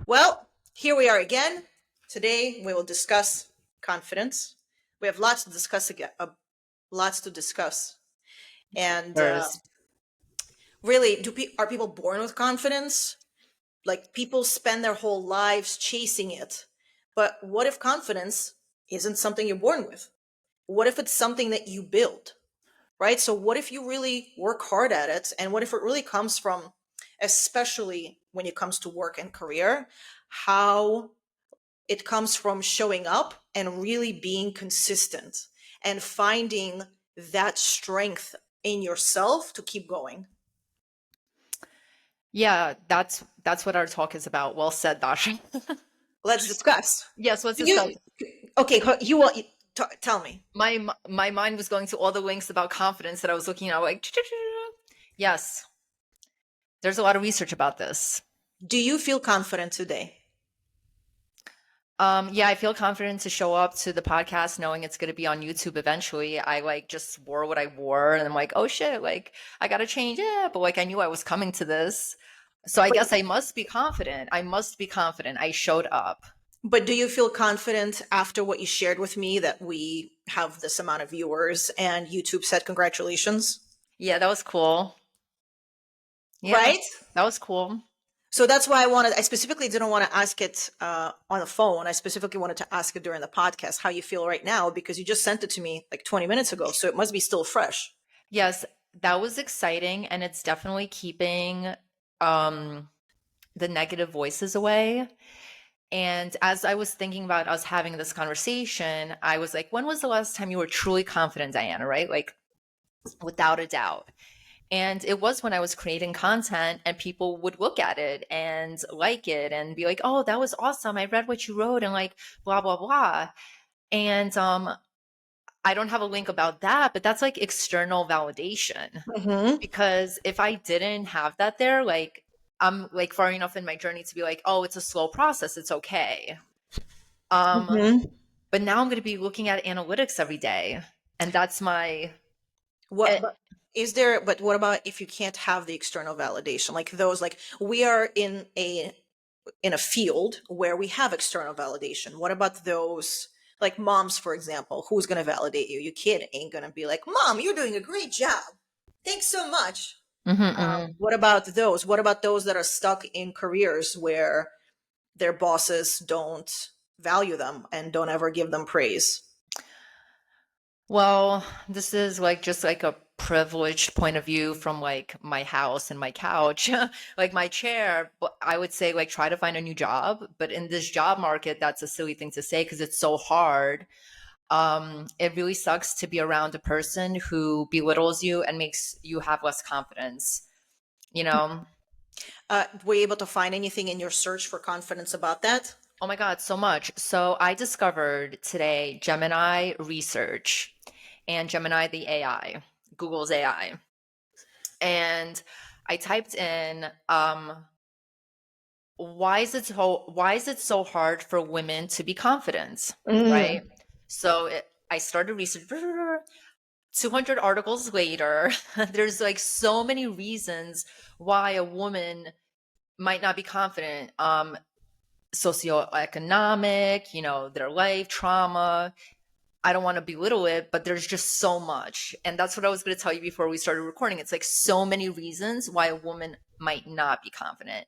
Well, here we are again. Today we will discuss confidence. We have lots to discuss again, lots to discuss. And There's really, are people born with confidence? Like people spend their whole lives chasing it. But what if confidence isn't something you're born with? What if it's something that you build? Right? So what if you really work hard at it? And what if it really comes from, especially when it comes to work and career, how it comes from showing up and really being consistent and finding that strength in yourself to keep going. yeah, that's what our talk is about. Well said, Dasha. Let's discuss. Yes, let's discuss. You okay? You want tell me? My mind was going to all the links about confidence that I was looking at, like, yes, there's a lot of research about this. Do you feel confident today? Yeah, I feel confident to show up to the podcast knowing it's going to be on YouTube eventually. I just wore what I wore and I'm like, oh shit, like I got to change it. But I knew I was coming to this. So I But guess I must be confident. I must be confident. I showed up. but do you feel confident after what you shared with me that we have this amount of viewers and YouTube said congratulations? Yeah, that was cool. Yeah, Right? that was cool. So that's why I specifically didn't want to ask it on the phone. I specifically wanted to ask it during the podcast how you feel right now because you just sent it to me like 20 minutes ago. So it must be still fresh. Yes, that was exciting. And it's definitely keeping um, the negative voices away. And as I was thinking about us having this conversation, I was like, when was the last time you were truly confident, Diana? Right? Like, without a doubt. And it was when I was creating content and people would look at it and like it and be like, oh, that was awesome. I read what you wrote and like blah, blah, blah. And I don't have a link about that, but that's like external validation. Mm-hmm. Because if I didn't have that there, like I'm like far enough in my journey to be like, oh, it's a slow process. It's okay. Um, Mm-hmm. but now I'm going to be looking at analytics every day. And that's my, What eh, but is there? But what about if you can't have the external validation? Like those, like we are in a field where we have external validation. What about those? Like moms, for example, who's going to validate you? Your kid ain't going to be like, "Mom, you're doing a great job. Thanks so much." mhm, mhm. What about those? What about those that are stuck in careers where their bosses don't value them and don't ever give them praise? Well, this is like just like a privileged point of view from like my house and my couch, like my chair. But I would say like try to find a new job. But in this job market, that's a silly thing to say because it's so hard. It really sucks to be around a person who belittles you and makes you have less confidence. You know? Were you able to find anything in your search for confidence about that? Oh my God, so much. So I discovered today Gemini research and Gemini the AI, Google's AI. And I typed in why is it so hard for women to be confident, right? Mm. I started research. 200 articles later, there's like so many reasons why a woman might not be confident. Socioeconomic, their life, trauma. I don't want to belittle it, but there's just so much. And that's what I was going to tell you before we started recording. It's like so many reasons why a woman might not be confident.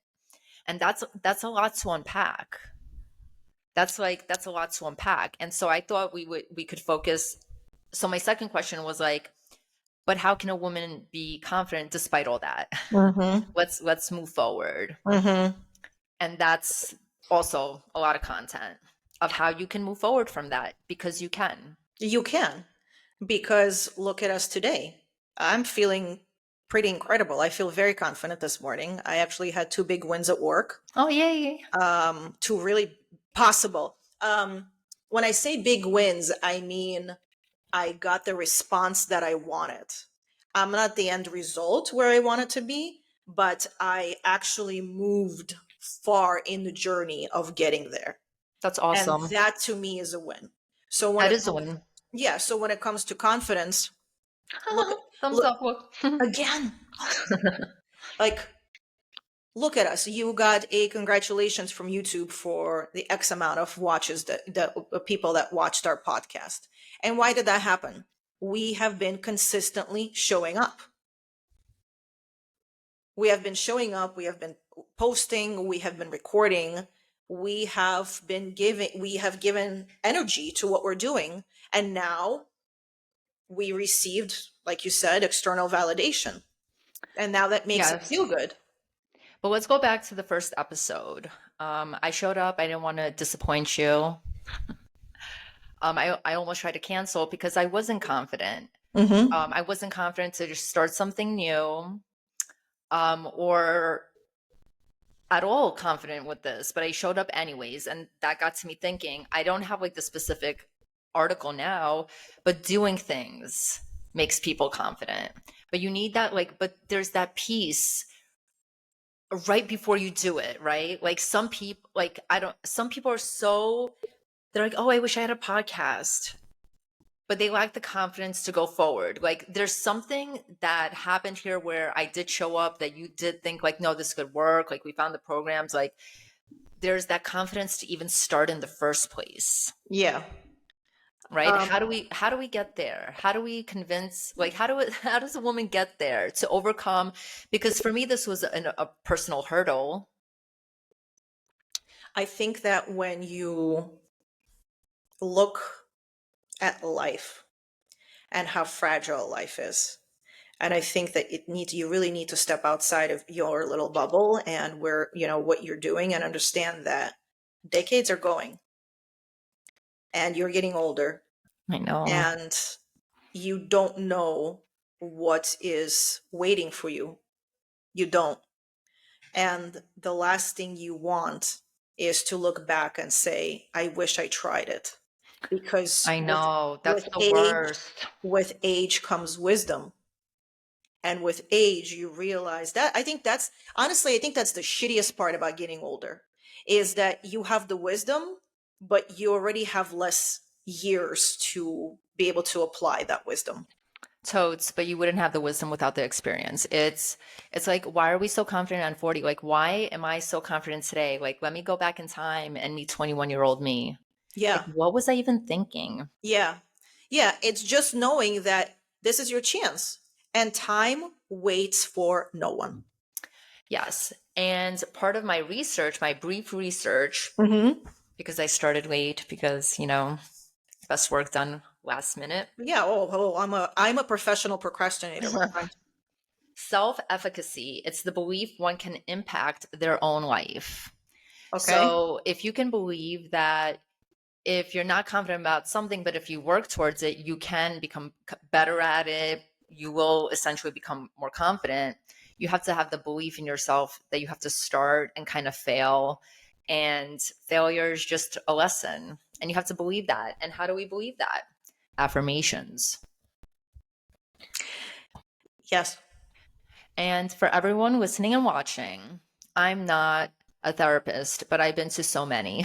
And that's a lot to unpack. That's a lot to unpack. And so I thought we could focus. So my second question was like, but how can a woman be confident despite all that? Mm-hmm. Let's move forward. Mm-hmm. And that's also a lot of content of how you can move forward from that because you can. You can, because look at us today. I'm feeling pretty incredible. I feel very confident this morning. I actually had two big wins at work. Oh, yay. Two really possible. When I say big wins, I mean I got the response that I wanted. I'm not the end result where I want it to be, but I actually moved far in the journey of getting there. That's And awesome. that to me is a win. So when That it is a comes, win. yeah, so when it comes to confidence, look Thumbs look up. Look. again. Like look at us. You got a congratulations from YouTube for the X amount of watches that people that watched our podcast. And why did that happen? We have been consistently showing up. We have been showing up. We have been posting. We have been recording. We have given energy to what we're doing. And now we received, like you said, external validation. And now that makes us Yes. feel good. But let's go back to the first episode. I showed up. I didn't want to disappoint you. I almost tried to cancel because I wasn't confident. Mm-hmm. I wasn't confident to just start something new, or at all confident with this, but I showed up anyways. And that got to me thinking, I don't have like the specific article now, but doing things makes people confident. But you need that, like, but there's that piece right before you do it, right? Like some people, like, some people are so, they're like, oh, I wish I had a podcast, but they lack the confidence to go forward. Like there's something that happened here where I did show up that you did think like, no, this could work. Like we found the programs, like there's that confidence to even start in the first place. Yeah. Right? Um, How do we get there? How do we convince, like how does a woman get there to overcome, because for me this was a personal hurdle. I think that when you look at life and how fragile life is, and I think that you really need to step outside of your little bubble and where, what you're doing, and understand that decades are going and you're getting older, I know. and you don't know what is waiting for you. You don't. And the last thing you want is to look back and say, I wish I tried it. Because I know. That's with the age, worst. with age comes wisdom. And with age, you realize that. Honestly, I think that's the shittiest part about getting older, is that you have the wisdom, but you already have less years to be able to apply that wisdom. Totes, but you wouldn't have the wisdom without the experience. It's like, why are we so confident on 40? Like, why am I so confident today? Like, let me go back in time and meet 21-year-old me. Like, Yeah. what was I even thinking? Yeah. Yeah. It's just knowing that this is your chance, and time waits for no one. Yes. And part of my research, my brief research, Mm-hmm. because I started late, because, best work done last minute. Yeah. Oh, I'm a professional procrastinator, my friend. Self-efficacy, it's the belief one can impact their own life. Okay. So if you can believe that if you're not confident about something, but if you work towards it, you can become better at it. You will essentially become more confident. You have to have the belief in yourself that you have to start and kind of fail. And failure is just a lesson. And you have to believe that. And how do we believe that? Affirmations. Yes. And for everyone listening and watching, I'm not a therapist, but I've been to so many.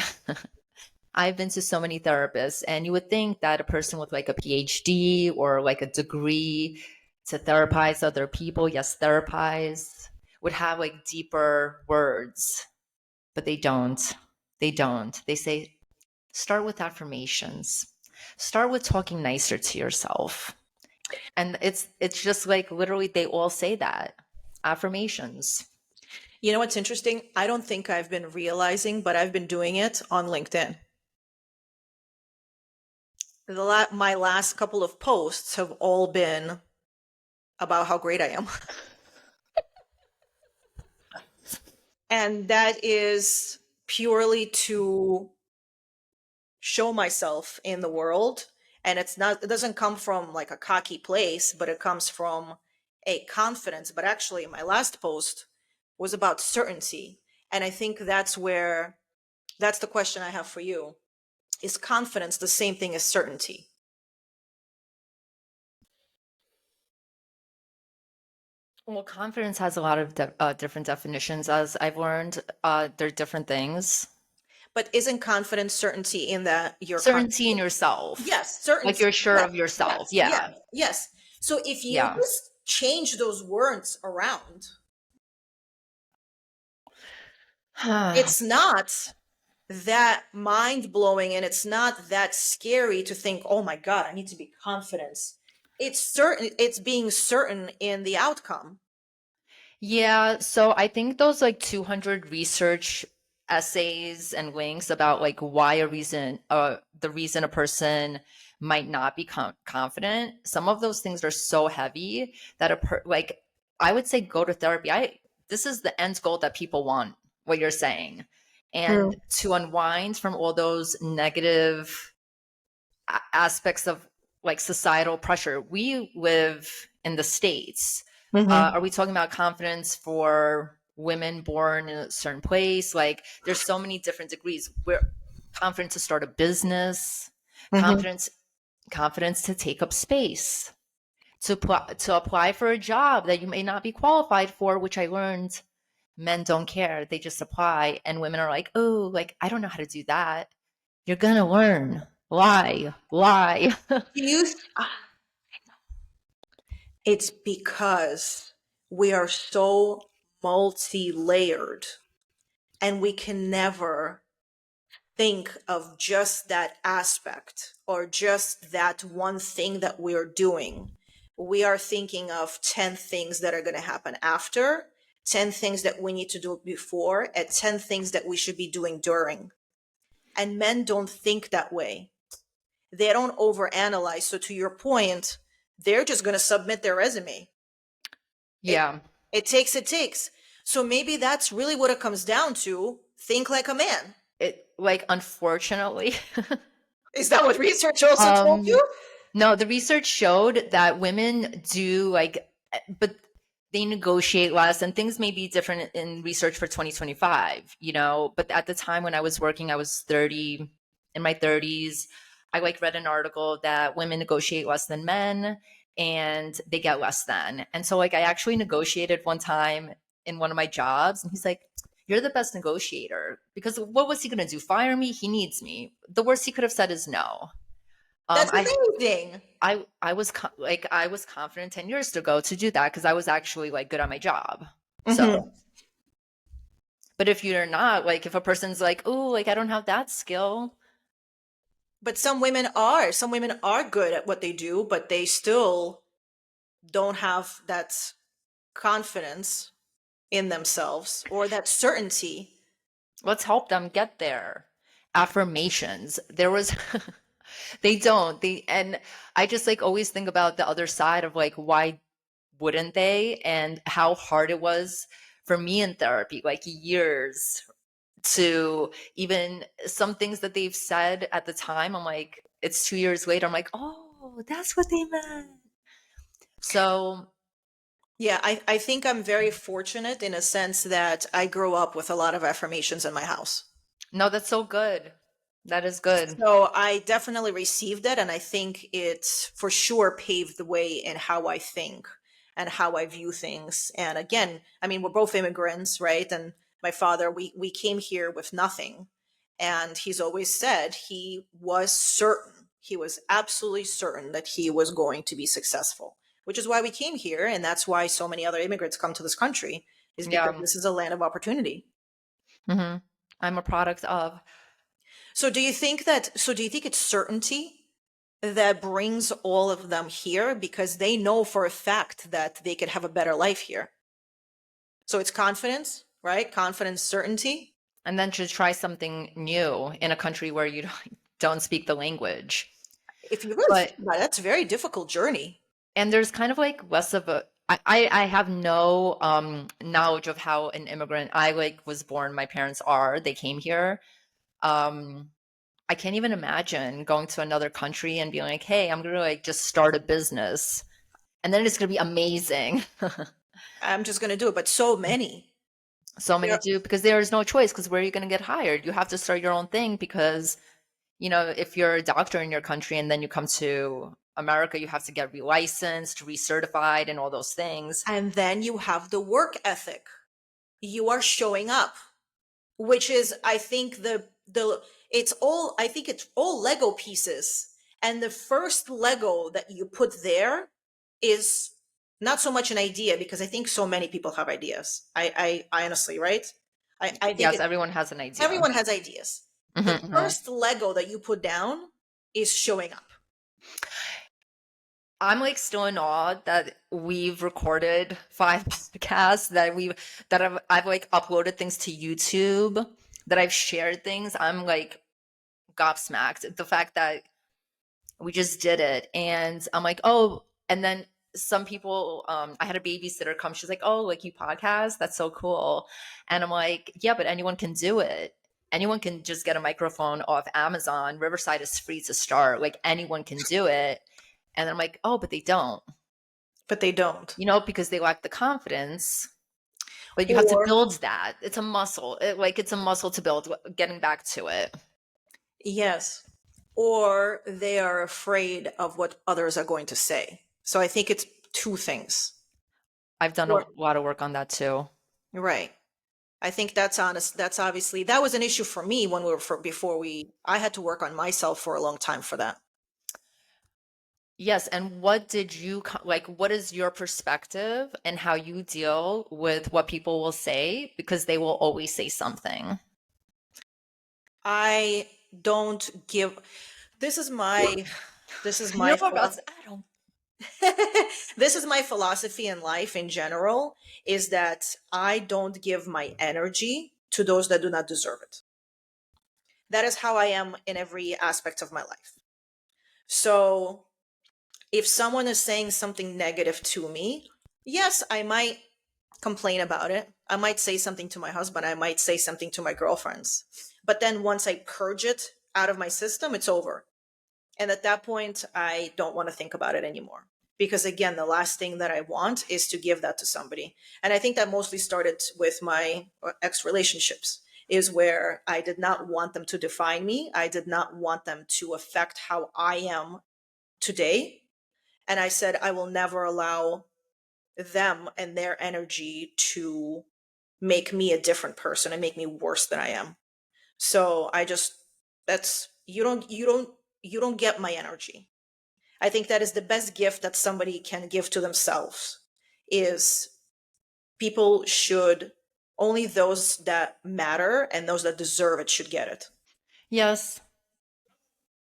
I've been to so many therapists, and you would think that a person with like a PhD or like a degree to therapize other people, yes, therapize, would have like deeper words, but they don't. They don't. They say, start with affirmations, start with talking nicer to yourself. And it's just like literally they all say that. Affirmations. You know what's interesting? I don't think I've been realizing, but I've been doing it on LinkedIn. My last couple of posts have all been about how great I am. And that is purely to show myself in the world. And it doesn't come from like a cocky place, but it comes from a confidence. But actually, my last post was about certainty. And I think that's the question I have for you. Is confidence the same thing as certainty? Well, confidence has a lot of different definitions, as I've learned. They're different things. But isn't confidence certainty in that you're Certainty in yourself. yes, Like certainty. you're sure Yes, of yourself. yes, Yeah. yes, yes. So if you Yeah. just change those words around, It's not that mind blowing and it's not that scary to think, oh my God, I need to be confident. It's certain, it's being certain in the outcome. Yeah, so I think those like 200 research essays and links about like why a reason the reason a person might not be confident, some of those things are so heavy that like I would say go to therapy. I This is the end goal that people want, what you're saying. And True. to unwind from all those negative aspects of like societal pressure. We live in the States. Mm-hmm. Are we talking about confidence for women born in a certain place? Like, there's so many different degrees. We're confident to start a business, Mm-hmm. confidence, confidence to take up space, to apply for a job that you may not be qualified for, which I learned men don't care. They just apply, and women are like, "Oh, like I don't know how to do that." You're gonna learn. Lie, lie. Do you? It's because we are so multi layered and we can never think of just that aspect or just that one thing that we're doing. We are thinking of 10 things that are going to happen after, 10 things that we need to do before, and 10 things that we should be doing during. And men don't think that way. They don't overanalyze. So, to your point, they're just going to submit their resume. It, Yeah. it takes. So maybe that's really what it comes down to. Think like a man. It like unfortunately. Is that what research also told um you? no, the research showed that women do like but they negotiate less, and things may be different in research for 2025, but at the time when I was working, I was 30, in my 30s. I like read an article that women negotiate less than men and they get less than. And so like I actually negotiated one time in one of my jobs, and he's like, "You're the best negotiator." Because what was he going to do? Fire me? He needs me. The worst he could have said is no. um That's i amazing. I was like I was confident 10 years ago to do that because I was actually like good at my job. Hmm. So, but if you're not, like if a person's like, "Oh, like I don't have that skill." But some women are good at what they do, but they still don't have that confidence in themselves or that certainty. Let's help them get there. Affirmations. There was they don't. And I just like always think about the other side of like why wouldn't they, and how hard it was for me in therapy, like years, to even some things that they've said at the time. I'm like, it's 2 years later. I'm like, oh, that's what they meant. So, Yeah, I think I'm very fortunate in a sense that I grew up with a lot of affirmations in my house. no, that's so good. That is good. So I definitely received it, and I think it's for sure paved the way in how I think and how I view things. And again, I mean, we're both immigrants, right? And my father, we came here with nothing, and he's always said he was certain, he was absolutely certain that he was going to be successful, which is why we came here, and that's why so many other immigrants come to this country, is because Yeah. this is a land of opportunity. Hmm. I'm a product of. So do you think it's certainty that brings all of them here because they know for a fact that they could have a better life here? So it's confidence, right? Confidence, certainty. And then to try something new in a country where you don't speak the language. If you really think But about it, that's a very difficult journey. and there's kind of like less of a I have no knowledge of how an immigrant. I like was born, my parents are, they came here. um I can't even imagine going to another country and being like, "Hey, I'm gonna like just start a business and then it's gonna be amazing." I'm just going to do it. But so many. So many There, do, because there is no choice, because where are you gonna get hired? You have to start your own thing, because if you're a doctor in your country and then you come to America, you have to get relicensed, recertified, and all those things. and then you have the work ethic. You are showing up, which is, I think, it's all Lego pieces. And the first Lego that you put there is not so much an idea, because I think so many people have ideas. I honestly, right? I think Yes, everyone has an idea. everyone has ideas. The Mhm, mhm. first Lego that you put down is showing up. I'm like still in awe that we've recorded 5 podcasts, that I've like uploaded things to YouTube, that I've shared things. I'm like gobsmacked. The fact that we just did it, and I'm like, oh, and then some people, I had a babysitter come, she's like, oh, like, you podcast, that's so cool. And I'm like, yeah, but anyone can do it. Anyone can just get a microphone off Amazon. Riverside is free to start, like anyone can do it. And I'm like, oh, but they don't, But they don't. because they lack the confidence. But you have to Or, build that. It's a muscle. It's a muscle to build. Getting back to it, yes, or they are afraid of what others are going to say. So I think it's two things. I've done a Or, lot of work on that too. right. I think that's honest. That's obviously, that was an issue for me when we were, before I had to work on myself for a long time for that. Yes, and what did you like? What is your perspective and how you deal with what people will say, because they will always say something? I don't give, this is my, this is You're my about to, I don't. this is my philosophy in life in general, is that I don't give my energy to those that do not deserve it. That is how I am in every aspect of my life. So if someone is saying something negative to me, yes, I might complain about it. I might say something to my husband. I might say something to my girlfriends. But then once I purge it out of my system, it's over. And at that point, I don't want to think about it anymore. Because again, the last thing that I want is to give that to somebody. And I think that mostly started with my ex relationships, is where I did not want them to define me. I did not want them to affect how I am today. And I said, I will never allow them and their energy to make me a different person and make me worse than I am. So I just, that's, you don't get my energy. I think that is the best gift that somebody can give to themselves, is people should, only those that matter and those that deserve it should get it. Yes,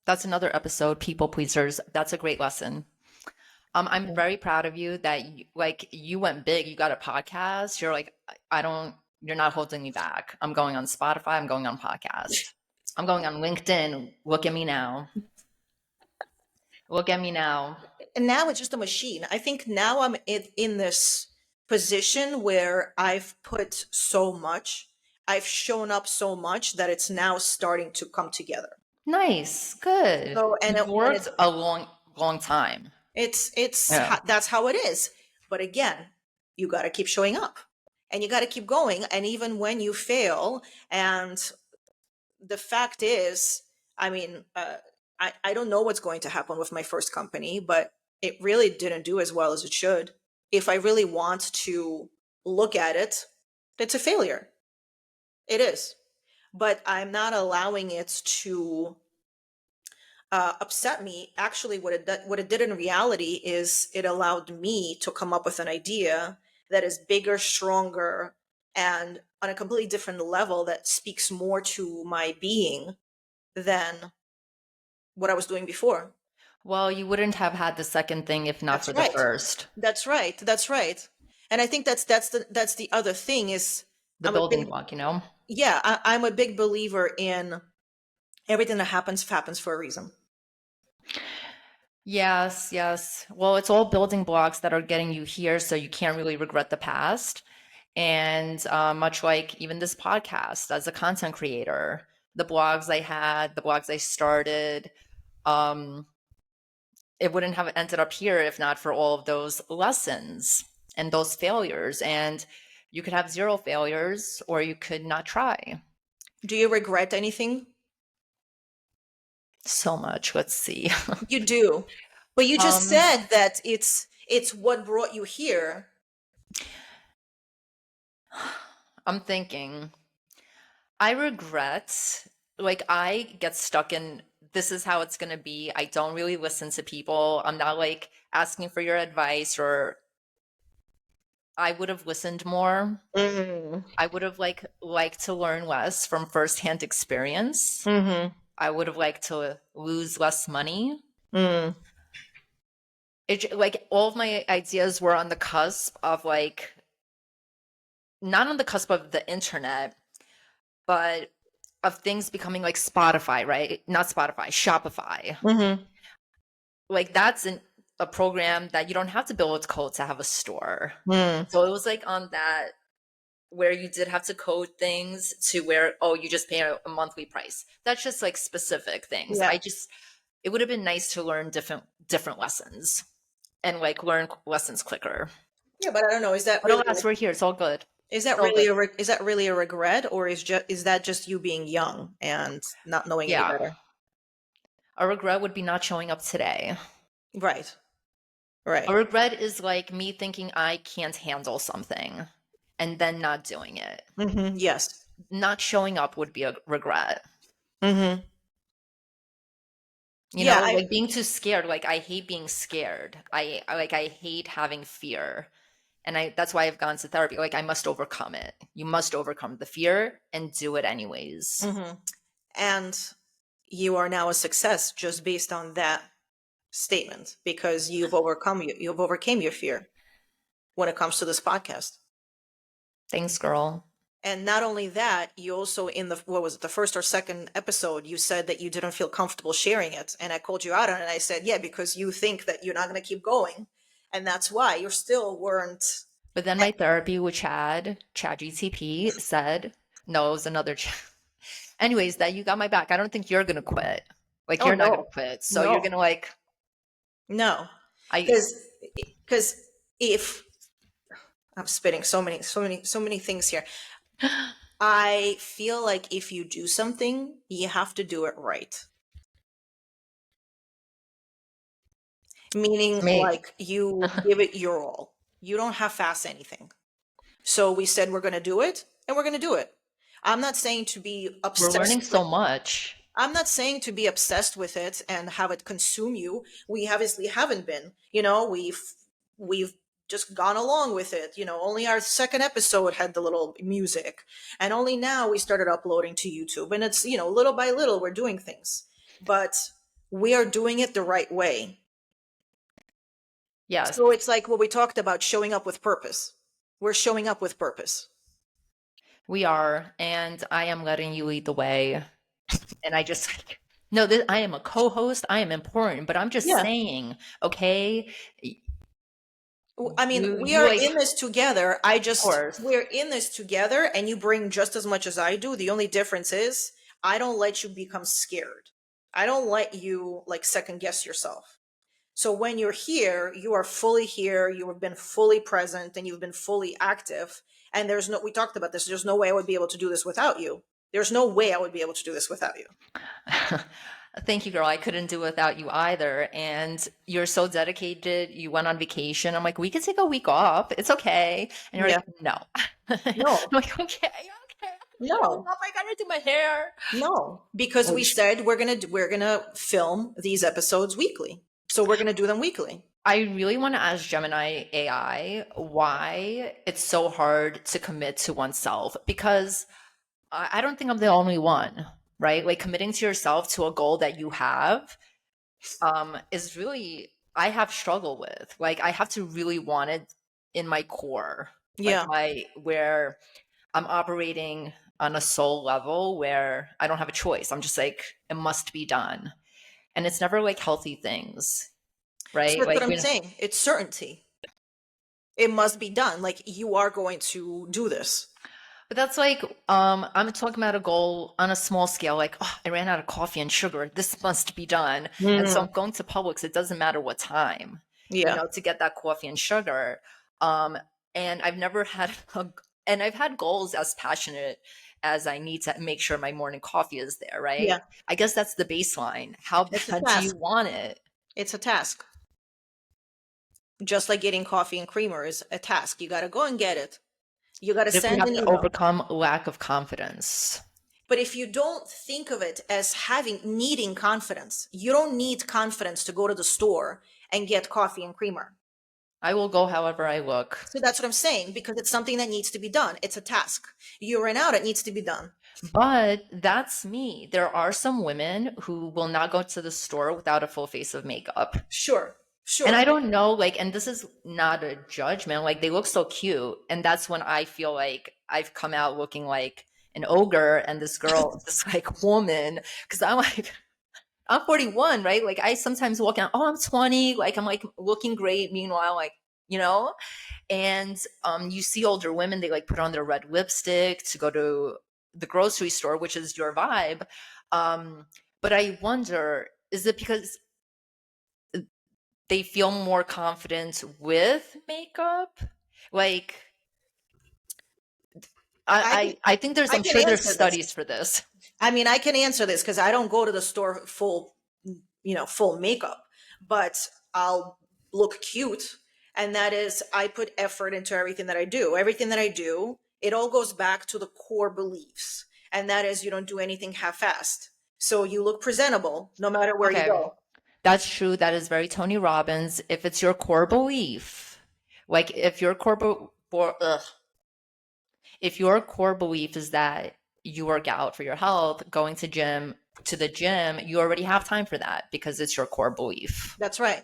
that's another episode. People pleasers. That's a great lesson. I'm Yeah. very proud of you that you went big. You got a podcast. You're like, I don't. You're not holding me back. I'm going on Spotify. I'm going on podcast. I'm going on LinkedIn. Look at me now. Look at me now. And now it's just a machine. I think now I'm in this position where I've put so much, I've shown up so much that it's now starting to come together. Nice. Good. So You've and worked a long, long time. Yeah. that's how it is. But again, you got to keep showing up, and you got to keep going. And even when you fail, and the fact is, I mean, I don't know what's going to happen with my first company, but it really didn't do as well as it should. If I really want to look at it, it's a failure. It is. But I'm not allowing it to upset me. Actually, what it did in reality is it allowed me to come up with an idea that is bigger, stronger, and on a completely different level that speaks more to my being than what I was doing before. Well, you wouldn't have had the second thing if not That's for the right. first. That's right. That's right. And I think that's the other thing is, The I'm a building big, block, you know? yeah, I'm a big believer in everything that happens for a reason. Yes, yes. Well, it's all building blocks that are getting you here, so you can't really regret the past. And much like even this podcast, as a content creator, the blogs I had, the blogs I started, um, it wouldn't have ended up here if not for all of those lessons and those failures. And you could have 0 failures, or you could not try. Do you regret anything? So much. Let's see. You do. But you just um, said that it's what brought you here. I'm thinking. I regret, like, I get stuck in this is how it's going to be. I don't really listen to people. I'm not like asking for your advice, or I would have listened more. Mm. I would have liked to learn less from firsthand experience. Mm-hmm. I would have liked to lose less money. Mm. Like all of my ideas were on the cusp of like not on the cusp of the internet, but of things becoming like Spotify, right? Not Spotify, Shopify. Mm-hmm. Like a program that you don't have to build code to have a store. Mm. So it was like on that where you did have to code things to where, oh, you just pay a monthly price. That's just like specific things. Yeah. It would have been nice to learn different lessons and like learn lessons quicker. Yeah, but I don't know. Is that But really alas, we're here. It's all good. is It's that all really good. is that really a regret, or is that just you being young and not knowing any Yeah. better? A regret would be not showing up today. Right. A Right. regret is like me thinking I can't handle something and then not doing it. Mm-hmm. Yes. Not showing up would be a regret. Mm-hmm. You Yeah. know, like being too scared. Like I hate being scared. I hate having fear. And that's why I've gone to therapy. Like I must overcome it. You must overcome the fear and do it anyways. Mm-hmm. And you are now a success just based on that statement because you've overcame your fear when it comes to this podcast. Thanks, girl. And not only that, you also in the what was it, the first or second episode, you said that you didn't feel comfortable sharing it. And I called you out on it and I said, yeah, because you think that you're not gonna keep going. And that's why you still weren't. But then my therapy, which had ChatGTP, said, no, it was another chat. Anyways, that you got my back. I don't think you're gonna quit. Like Oh you're not gonna no. quit. So you're No. gonna like No. I Because if I'm spitting so many things here. I feel like if you do something, you have to do it right. Meaning, me. like, you give it your all. You don't half-ass anything. So we said we're going to do it, and we're going to do it. I'm not saying to be We're learning obsessed with. so much. I'm not saying to be obsessed with it and have it consume you. We obviously haven't been. You know, we've just gone along with it. You know, only our second episode had the little music, and only now we started uploading to YouTube. And it's, you know, little by little we're doing things, but we are doing it the right way. Yes, So it's like what we talked about, showing up with purpose. We're showing up with purpose. we are. And I am letting you lead the way. And I just like, no, I am a co-host. I am important, but I'm just Yeah. saying, okay, I mean, we you are like, in this together. of course. We're in this together, and you bring just as much as I do. The only difference is I don't let you become scared. I don't let you like second guess yourself. So when you're here, you are fully here. You have been fully present and you've been fully active. And we talked about this. There's no way I would be able to do this without you. There's no way I would be able to do this without you. Thank you, girl. I couldn't do it without you either. And you're so dedicated. You went on vacation. I'm like, we could take a week off. It's okay. And you're Yeah. like, no. I'm No, like, okay, okay. Show no. up. I gotta do my hair. No, because we Which said we're gonna film these episodes weekly. So we're gonna do them weekly. I really want to ask Gemini AI why it's so hard to commit to oneself because I don't think I'm the only one, right? Like committing to yourself to a goal that you have is really I have struggled with. Like I have to really want it in my core, like Yeah, my where I'm operating on a soul level where I don't have a choice. I'm just like it must be done, and it's never like healthy things, so right? that's what Like I'm saying. It's certainty. It must be done. Like you are going to do this. but that's like I'm talking about a goal on a small scale, like, oh, I ran out of coffee and sugar. This must be done. And so Mm, I'm going to Publix. It doesn't matter what time, yeah, to get that coffee and sugar. Um, and I've never had and I've had goals as passionate as I need to make sure my morning coffee is there, right? yeah. I guess that's the baseline. How It's a bad do you task. want it? It's a task. Just like getting coffee and creamer is a task. You got to go and get it. You got to If we send have an to email. overcome lack of confidence. But if you don't think of it as needing confidence, you don't need confidence to go to the store and get coffee and creamer. I will go however I look. So that's what I'm saying, because it's something that needs to be done. It's a task. You ran out, it needs to be done. But that's me. There are some women who will not go to the store without a full face of makeup. Sure, And I sure. don't know, like, and this is not a judgment, like, they look so cute. And that's when I feel like I've come out looking like an ogre and this girl, this like woman, because I'm like, I'm 41, right? Like, I sometimes walk out, oh, I'm 20, like, I'm like looking great. Meanwhile, like, you know, and you see older women, they like put on their red lipstick to go to the grocery store, which is your vibe. Um, but I wonder, is it because they feel more confident with makeup? Like, I can I think there's, I I'm can sure there's answer this. studies for this. I mean, I can answer this because I don't go to the store full, full makeup, but I'll look cute. And that is, I put effort into everything that I do. Everything that I do, it all goes back to the core beliefs. And that is, you don't do anything half-assed. So you look presentable no matter where you Okay, go. that's true. That is very Tony Robbins. If it's your core belief, like if your if your core belief is that you work out for your health, going to the gym, you already have time for that because it's your core belief. That's right.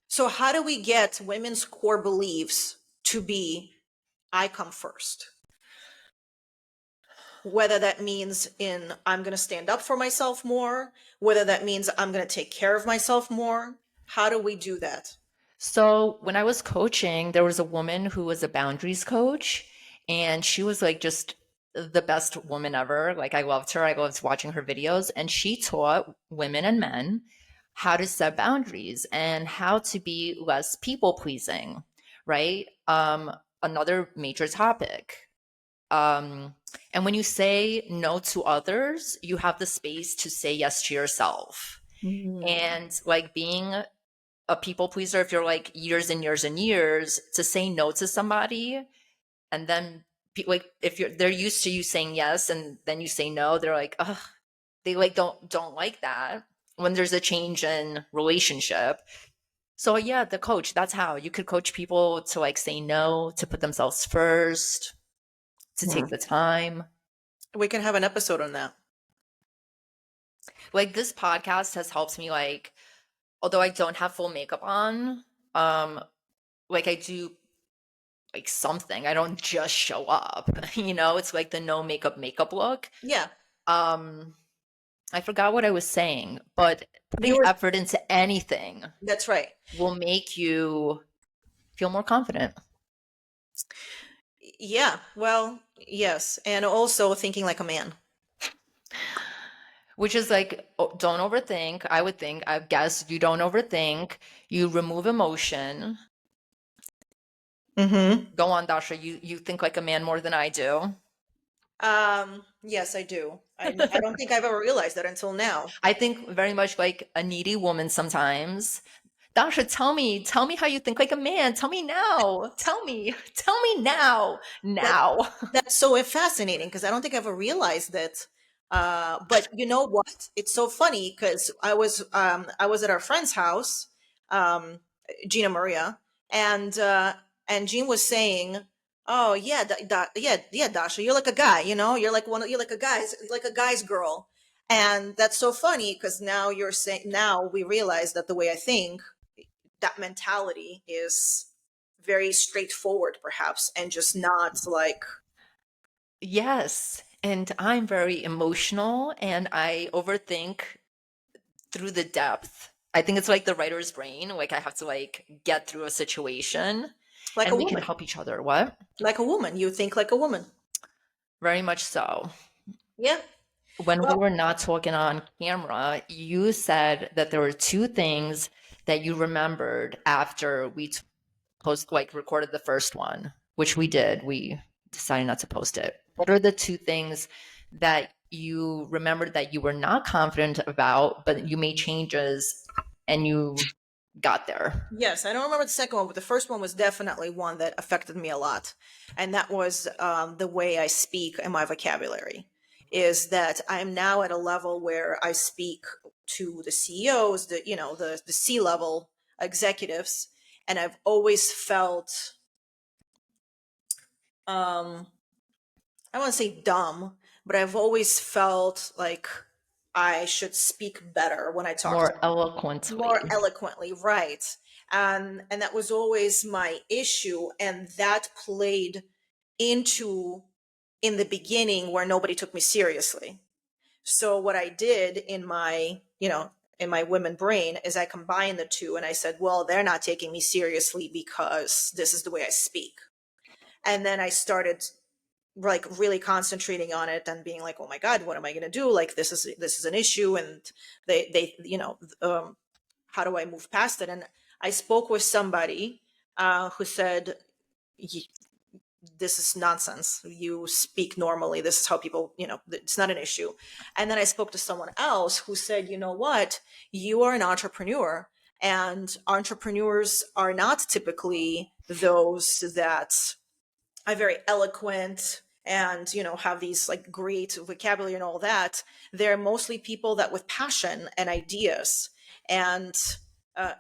So how do we get women's core beliefs to be, I come first? Whether that means in I'm going to stand up for myself more, whether that means I'm going to take care of myself more. How do we do that? So when I was coaching, there was a woman who was a boundaries coach, and she was like just the best woman ever. Like, I loved her. I loved watching her videos, and she taught women and men how to set boundaries and how to be less people pleasing, right? Another major topic. Um, and when you say no to others, you have the space to say yes to yourself. Mm. And like being a people pleaser, if you're like years and years and years to say no to somebody, and then like if you're they're used to you saying yes and then you say no, they're like, ugh, they like don't like that when there's a change in relationship. So yeah, the coach, that's how you could coach people to like say no, to put themselves first, to take the time. We can have an episode on that. Like, this podcast has helped me, like, although I don't have full makeup on, um like I do like something. I don't just show up. It's like the no makeup look. Yeah, Um I forgot what I was saying, but you putting were. effort into anything That's right. will make you feel more confident. Yeah. Well, yes, and also thinking like a man. Which is like, don't overthink. I would think, I guess you don't overthink. You remove emotion. Mm-hmm. Go on, Dasha. You think like a man more than I do. Yes, I do. I don't think I've ever realized that until now. I think very much like a needy woman sometimes. Dasha, tell me how you think like a man. Tell me now. Tell me now. That Now. that's so fascinating because I don't think I ever realized that. But you know what? It's so funny because I was at our friend's house, um, Gina Maria, and and Jean was saying, "Oh yeah, yeah, Dasha, you're like a guy, you're like a guy's girl," and that's so funny because now we realize that the way I think, that mentality is very straightforward, perhaps, and just not like. Yes. And I'm very emotional and I overthink through the depth. I think it's like the writer's brain. Like, I have to like get through a situation Like a and we can woman. help each other. What? Like a woman. You think like a woman. Very much so. Yeah. When we Well, were not talking on camera, you said that there were two things that you remembered after we post like recorded the first one, which we did. We decided not to post it. What are the two things that you remembered that you were not confident about, but you made changes and you got there? yes, I don't remember the second one, but the first one was definitely one that affected me a lot. And that was the way I speak and my vocabulary. Is that I'm now at a level where I speak to the CEOs, the C level executives, And I've always felt, I want to say dumb, but I've always felt like I should speak better when I talk to More people, more eloquently. eloquently, right? And that was always my issue, and that played into in the beginning where nobody took me seriously. So what I did in my, in my women brain is I combined the two and I said, well, they're not taking me seriously because this is the way I speak. And then I started like really concentrating on it and being like, oh my God, what am I going to do? Like this is an issue. And they, how do I move past it? And I spoke with somebody who said, this is nonsense. You speak normally. This is how people, it's not an issue. And then I spoke to someone else who said, you know what? You are an entrepreneur, and entrepreneurs are not typically those that are very eloquent and have these like great vocabulary and all that. They're mostly people that with passion and ideas. And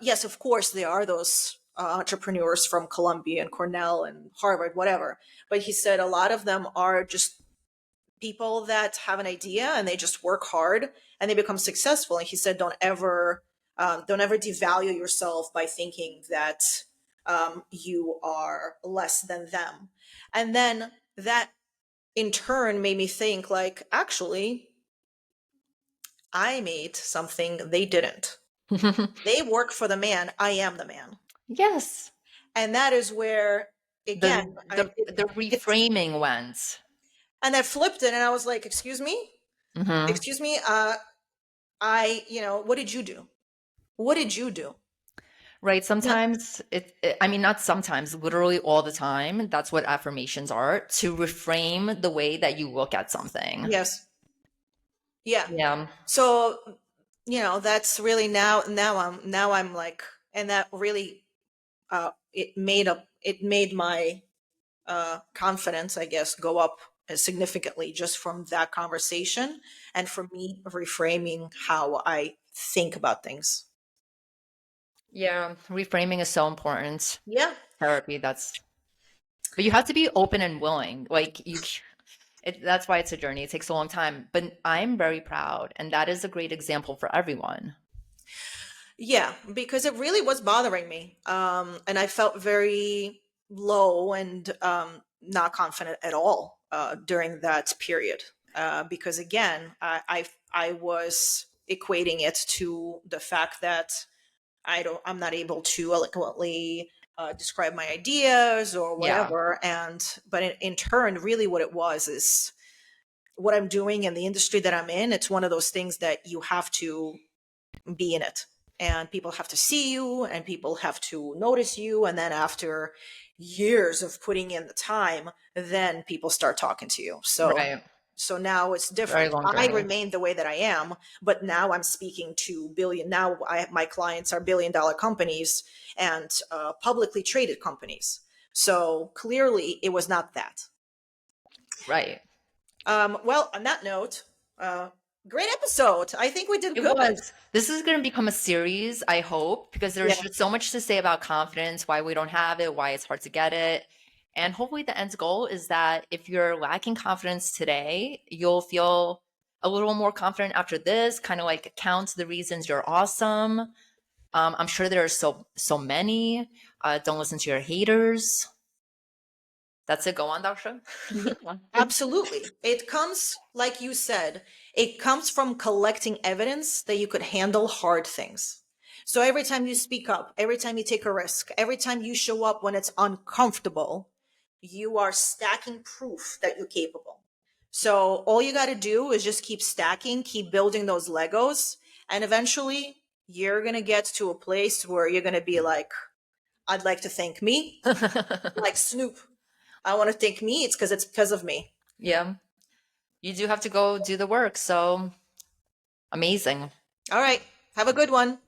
yes, of course there are those entrepreneurs from Columbia and Cornell and Harvard, whatever, but he said a lot of them are just people that have an idea and they just work hard and they become successful. And he said don't ever devalue yourself by thinking that you are less than them. And then that in turn made me think like, actually, I made something they didn't. They work for the man. I am the man. Yes. And that is where, again, The it's, reframing went. and I flipped it and I was like, excuse me, Hmm. excuse me. What did you do? What did you do? Right. Nothing. Sometimes I mean, not sometimes, literally all the time. That's what affirmations are, to reframe the way that you look at something. Yes. Yeah. Yeah. So, that's really now I'm like, and that really, it made my confidence, I guess, go up significantly just from that conversation and from me reframing how I think about things. Yeah. Reframing is so important. Yeah. Therapy, but you have to be open and willing. Like that's why it's a journey. It takes a long time, but I'm very proud. And that is a great example for everyone. Yeah, because it really was bothering me. And I felt very low and not confident at all during that period. Because again, I was equating it to the fact that I'm not able to eloquently describe my ideas or Yeah. whatever. But in turn, really what it was is what I'm doing in the industry that I'm in. It's one of those things that you have to be in it, and people have to see you and people have to notice you. And then after years of putting in the time, then people start talking to you. So Right. now it's Very different. long I journey. remain the way that I am, but now I'm speaking to my clients are billion-dollar companies and publicly traded companies. So clearly it was not that. Right. Well, on that note, uh, great episode. I think we did It good. was. This is going to become a series, I hope, because there's Yeah. just so much to say about confidence, why we don't have it, why it's hard to get it. And hopefully, the end goal is that if you're lacking confidence today, you'll feel a little more confident after this, kind of like count the reasons you're awesome. I'm sure there are so many. Don't listen to your haters. That's it. Go on, Dasha. Yeah, absolutely. It comes, like you said, it comes from collecting evidence that you could handle hard things. So every time you speak up, every time you take a risk, every time you show up when it's uncomfortable, you are stacking proof that you're capable. So all you got to do is just keep stacking, keep building those Legos, and eventually you're going to get to a place where you're going to be like, I'd like to thank me, like Snoop. I want to thank me. It's because of me. Yeah, you do have to go do the work. So amazing. All right. Have a good one.